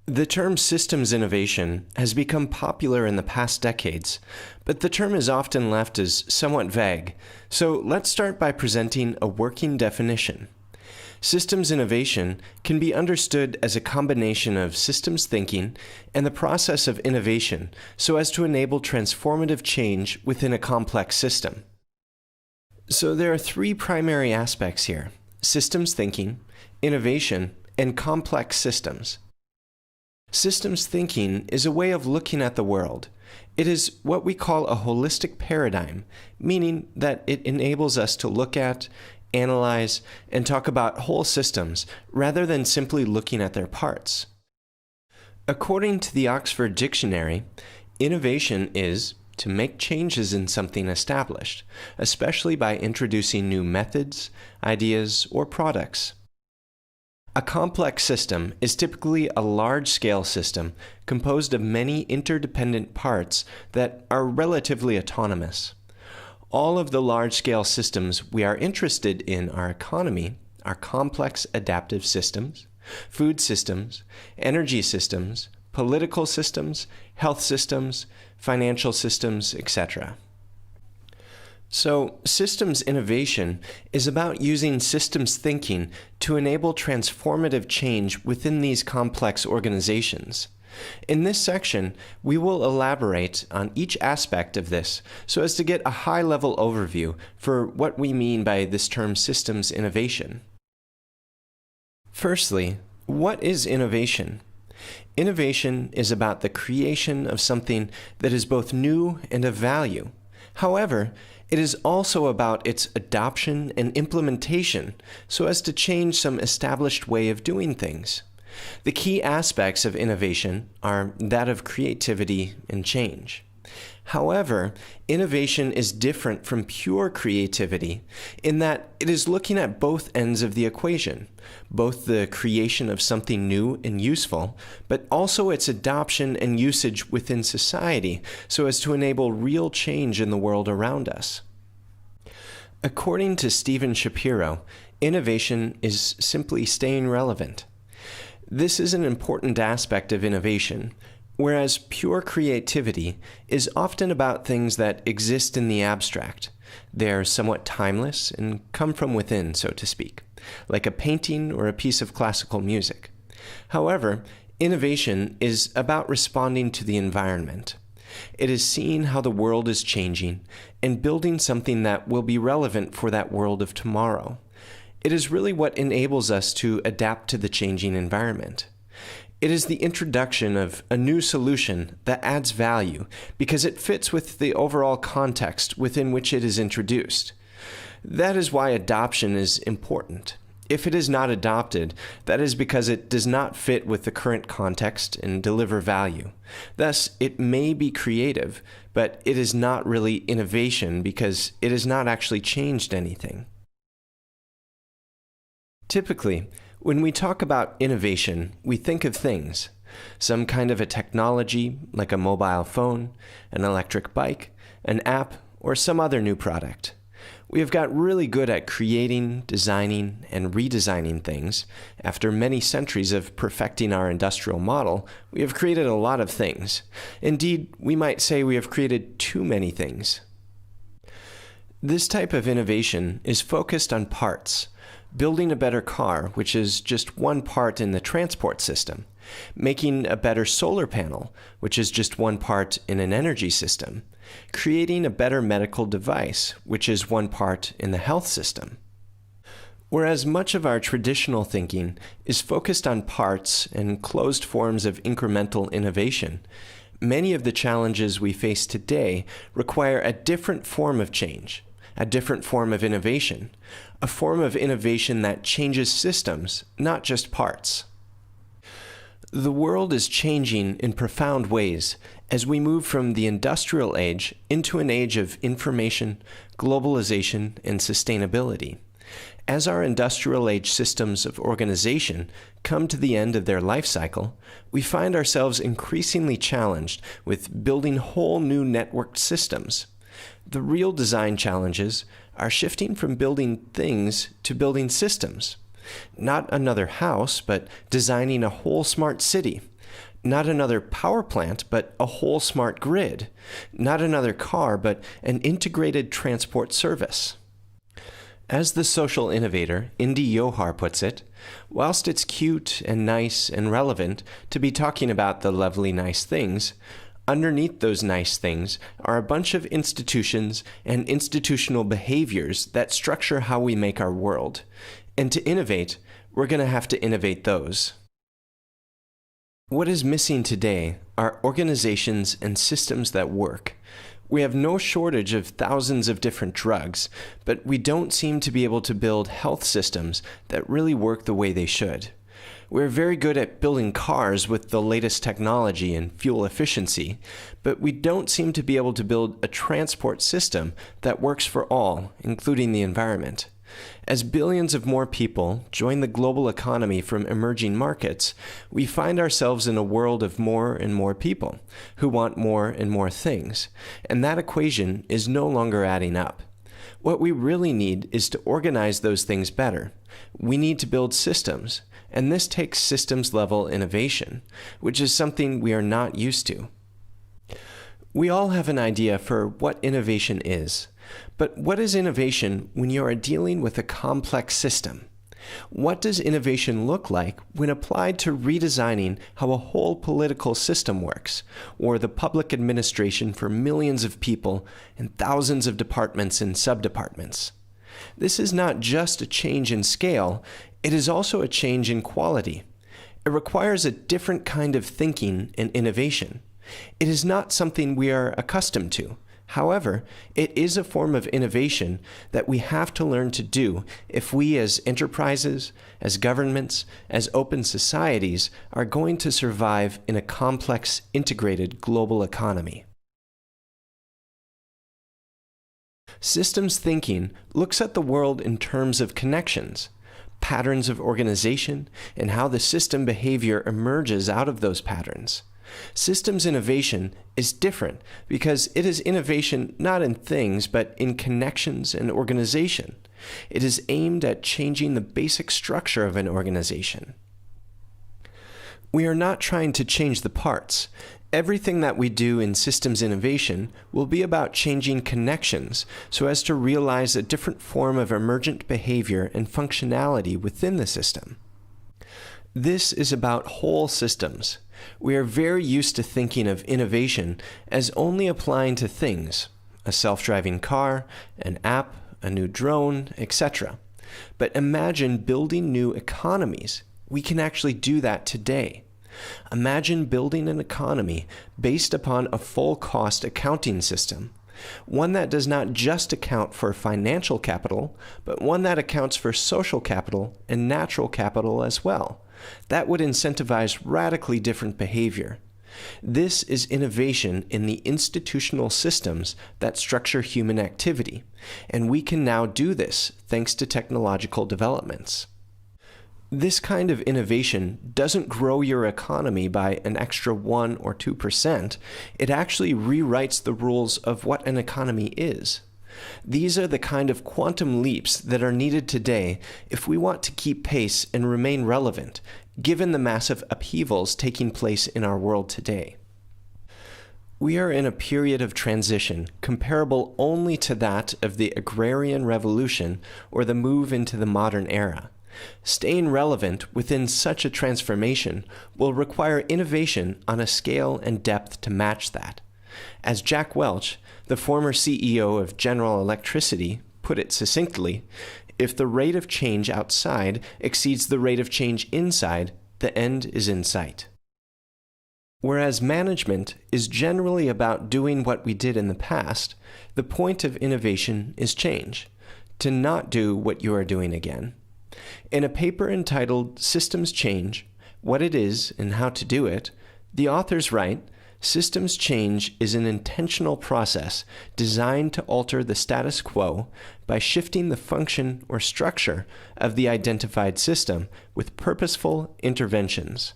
The term systems innovation has become popular in the past decades, but the term is often left as somewhat vague, so let's start by presenting a working definition. Systems innovation can be understood as a combination of systems thinking and the process of innovation so as to enable transformative change within a complex system. So there are three primary aspects here: systems thinking, innovation, and complex systems. Systems thinking is a way of looking at the world. It is what we call a holistic paradigm, meaning that it enables us to look at, analyze, and talk about whole systems rather than simply looking at their parts. According to the Oxford Dictionary, innovation is to make changes in something established, especially by introducing new methods, ideas, or products. A complex system is typically a large-scale system composed of many interdependent parts that are relatively autonomous. All of the large-scale systems we are interested in our economy are complex adaptive systems, food systems, energy systems, political systems, health systems, financial systems, etc. So, systems innovation is about using systems thinking to enable transformative change within these complex organizations. In this section, we will elaborate on each aspect of this so as to get a high-level overview for what we mean by this term systems innovation. Firstly, what is innovation? Innovation is about the creation of something that is both new and of value. However, it is also about its adoption and implementation so as to change some established way of doing things. The key aspects of innovation are that of creativity and change. However, innovation is different from pure creativity in that it is looking at both ends of the equation, both the creation of something new and useful, but also its adoption and usage within society so as to enable real change in the world around us. According to Stephen Shapiro, innovation is simply staying relevant. This is an important aspect of innovation, whereas pure creativity is often about things that exist in the abstract. They are somewhat timeless and come from within, so to speak, like a painting or a piece of classical music. However, innovation is about responding to the environment. It is seeing how the world is changing and building something that will be relevant for that world of tomorrow. It is really what enables us to adapt to the changing environment. It is the introduction of a new solution that adds value because it fits with the overall context within which it is introduced. That is why adoption is important. If it is not adopted, that is because it does not fit with the current context and deliver value. Thus, it may be creative, but it is not really innovation because it has not actually changed anything. Typically, when we talk about innovation, we think of things. Some kind of a technology, like a mobile phone, an electric bike, an app, or some other new product. We have got really good at creating, designing, and redesigning things. After many centuries of perfecting our industrial model, we have created a lot of things. Indeed, we might say we have created too many things. This type of innovation is focused on parts. Building a better car, which is just one part in the transport system. Making a better solar panel, which is just one part in an energy system. Creating a better medical device, which is one part in the health system. Whereas much of our traditional thinking is focused on parts and closed forms of incremental innovation, many of the challenges we face today require a different form of change. A different form of innovation, a form of innovation that changes systems, not just parts. The world is changing in profound ways as we move from the industrial age into an age of information, globalization, and sustainability. As our industrial age systems of organization come to the end of their life cycle, we find ourselves increasingly challenged with building whole new networked systems. The real design challenges are shifting from building things to building systems. Not another house, but designing a whole smart city. Not another power plant, but a whole smart grid. Not another car, but an integrated transport service. As the social innovator Indy Johar puts it, whilst it's cute and nice and relevant to be talking about the lovely nice things, underneath those nice things are a bunch of institutions and institutional behaviors that structure how we make our world. And to innovate, we're going to have to innovate those. What is missing today are organizations and systems that work. We have no shortage of thousands of different drugs, but we don't seem to be able to build health systems that really work the way they should. We're very good at building cars with the latest technology and fuel efficiency, but we don't seem to be able to build a transport system that works for all, including the environment. As billions of more people join the global economy from emerging markets, we find ourselves in a world of more and more people who want more and more things, and that equation is no longer adding up. What we really need is to organize those things better. We need to build systems, and this takes systems-level innovation, which is something we are not used to. We all have an idea for what innovation is. But what is innovation when you are dealing with a complex system? What does innovation look like when applied to redesigning how a whole political system works, or the public administration for millions of people and thousands of departments and subdepartments? This is not just a change in scale, it is also a change in quality. It requires a different kind of thinking and innovation. It is not something we are accustomed to. However, it is a form of innovation that we have to learn to do if we as enterprises, as governments, as open societies are going to survive in a complex, integrated global economy. Systems thinking looks at the world in terms of connections, patterns of organization, and how the system behavior emerges out of those patterns. Systems innovation is different because it is innovation not in things but in connections and organization. It is aimed at changing the basic structure of an organization. We are not trying to change the parts. Everything that we do in systems innovation will be about changing connections so as to realize a different form of emergent behavior and functionality within the system. This is about whole systems. We are very used to thinking of innovation as only applying to things, a self-driving car, an app, a new drone, etc. But imagine building new economies. We can actually do that today. Imagine building an economy based upon a full cost accounting system, one that does not just account for financial capital, but one that accounts for social capital and natural capital as well. That would incentivize radically different behavior. This is innovation in the institutional systems that structure human activity, and we can now do this thanks to technological developments. This kind of innovation doesn't grow your economy by an extra 1 or 2%. It actually rewrites the rules of what an economy is. These are the kind of quantum leaps that are needed today if we want to keep pace and remain relevant, given the massive upheavals taking place in our world today. We are in a period of transition comparable only to that of the agrarian revolution or the move into the modern era. Staying relevant within such a transformation will require innovation on a scale and depth to match that. As Jack Welch, the former CEO of General Electricity, put it succinctly, if the rate of change outside exceeds the rate of change inside, the end is in sight. Whereas management is generally about doing what we did in the past, the point of innovation is change, to not do what you are doing again. In a paper entitled Systems Change, What It Is and How to Do It, the authors write, systems change is an intentional process designed to alter the status quo by shifting the function or structure of the identified system with purposeful interventions.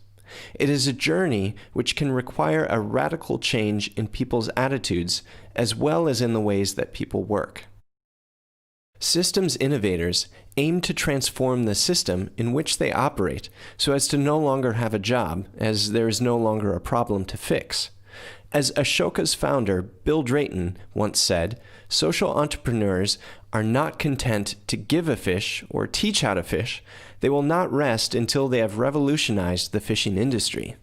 It is a journey which can require a radical change in people's attitudes as well as in the ways that people work. Systems innovators aim to transform the system in which they operate so as to no longer have a job, as there is no longer a problem to fix. As Ashoka's founder, Bill Drayton, once said, social entrepreneurs are not content to give a fish or teach how to fish. They will not rest until they have revolutionized the fishing industry.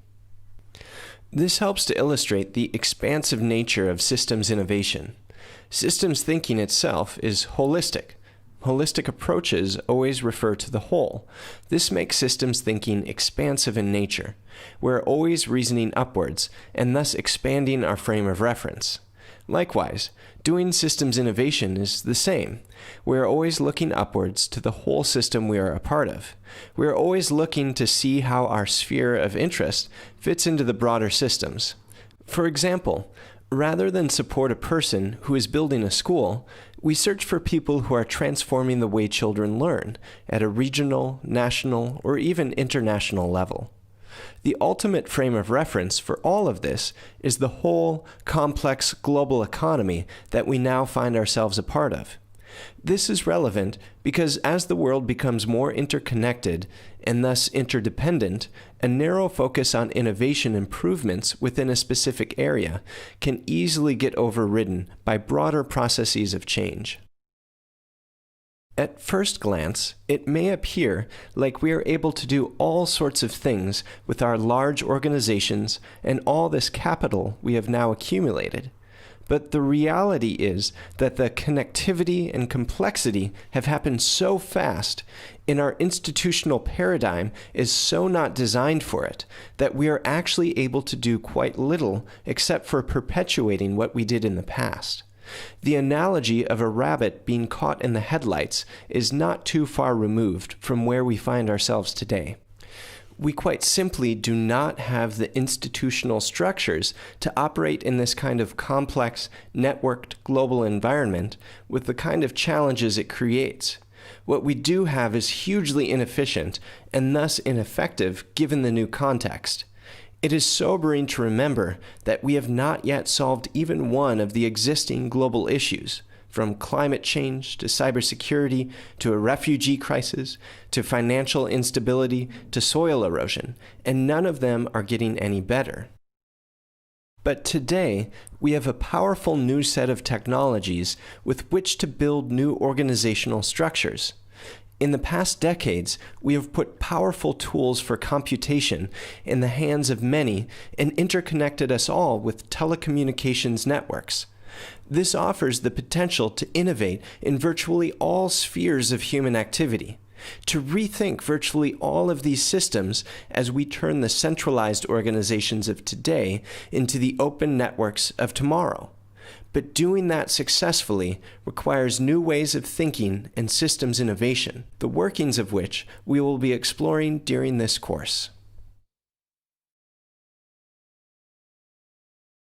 This helps to illustrate the expansive nature of systems innovation. Systems thinking itself is holistic. Holistic approaches always refer to the whole. This makes systems thinking expansive in nature. We're always reasoning upwards, and thus expanding our frame of reference. Likewise, doing systems innovation is the same. We are always looking upwards to the whole system we are a part of. We are always looking to see how our sphere of interest fits into the broader systems. For example, rather than support a person who is building a school, we search for people who are transforming the way children learn at a regional, national, or even international level. The ultimate frame of reference for all of this is the whole, complex global economy that we now find ourselves a part of. This is relevant because as the world becomes more interconnected and thus interdependent, a narrow focus on innovation improvements within a specific area can easily get overridden by broader processes of change. At first glance, it may appear like we are able to do all sorts of things with our large organizations and all this capital we have now accumulated. But the reality is that the connectivity and complexity have happened so fast, and our institutional paradigm is so not designed for it, that we are actually able to do quite little except for perpetuating what we did in the past. The analogy of a rabbit being caught in the headlights is not too far removed from where we find ourselves today. We quite simply do not have the institutional structures to operate in this kind of complex, networked global environment with the kind of challenges it creates. What we do have is hugely inefficient and thus ineffective given the new context. It is sobering to remember that we have not yet solved even one of the existing global issues, from climate change to cybersecurity to a refugee crisis to financial instability to soil erosion, and none of them are getting any better. But today, we have a powerful new set of technologies with which to build new organizational structures. In the past decades, we have put powerful tools for computation in the hands of many and interconnected us all with telecommunications networks. This offers the potential to innovate in virtually all spheres of human activity, to rethink virtually all of these systems as we turn the centralized organizations of today into the open networks of tomorrow. But doing that successfully requires new ways of thinking and systems innovation, the workings of which we will be exploring during this course.